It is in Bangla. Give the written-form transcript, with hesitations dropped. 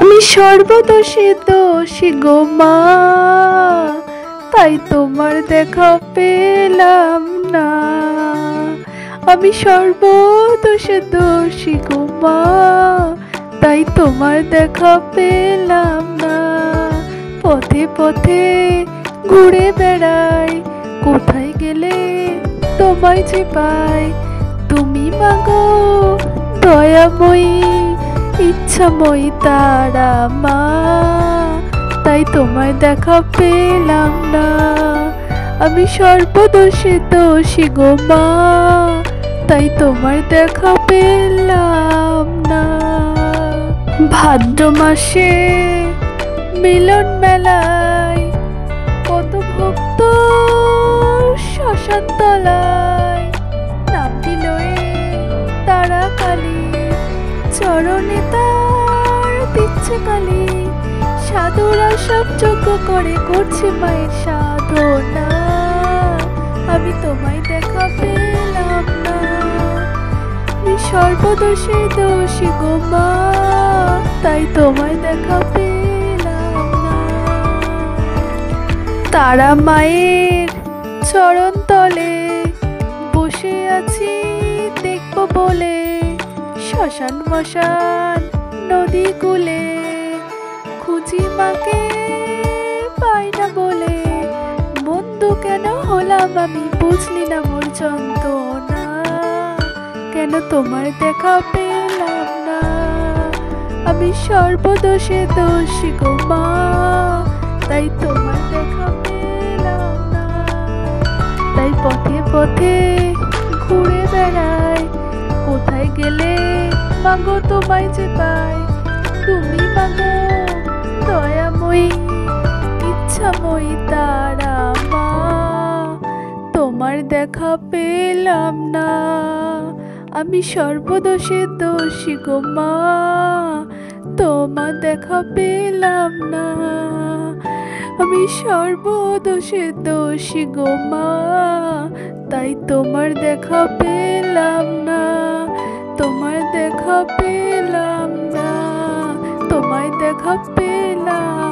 আমি সর্বদোষে দোষী গো মা, তাই তোমার দেখা পেলাম না। আমি সর্বদোষে দোষী গো মা, তাই তোমার দেখা পেলাম না। পথে পথে ঘুরে বেড়াই, কোথায় গেলে তোমায় যে পাই। তুমি মাগো দয়াময়ী, ইচ্ছাময়ী তারা মা, তাই তোমায় দেখা পেলাম না। আমি সর্বদোষে দোষী গো মা, তাই তোমার দেখা পেলাম না। ভাদ্র মাসে মিলন মেলায় কত ভক্ত শ্মশান তলায়, নাম দিল তারা কালী, চরণে তার দিচ্ছে কালী। সাধুরা সব যজ্ঞ করে করছে মায়ের সাধনা, আমি তোমায় দেখা পেলাম না। আমি সর্বদোষে দোষী গো মা, তাই তোমায় দেখা পেলাম না। তারা মায়ের চরণ তলে বসে আছি দেখবো বলে, শ্মশান মশান নদী কূলে খুঁজি মাকে পাই না বলে। বন্ধু কেন হলাম আমি, বুঝলি না মোর যন্ত্রণা, কেন তোমার দেখা পেলাম না। আমি সর্বদোষে দোষী গো মা, তাই তোমার দেখা পেলাম না। তাই পথে পথে ঘুরে বেড়াই, কোথায় গেলে মাগো তোমায় যে পাই। তুমি মাগো দয়াময়ী, ইচ্ছাময়ী তারা মা, তোমার দেখা পেলাম না। আমি সর্বদোষে দোষী গো মা, তোমার দেখা পেলাম না। আমি সর্বদোষে দোষী গো মা, তাই তোমার দেখা পেলাম না। তোমার দেখা পেলাম না, তোমায় দেখা পেলাম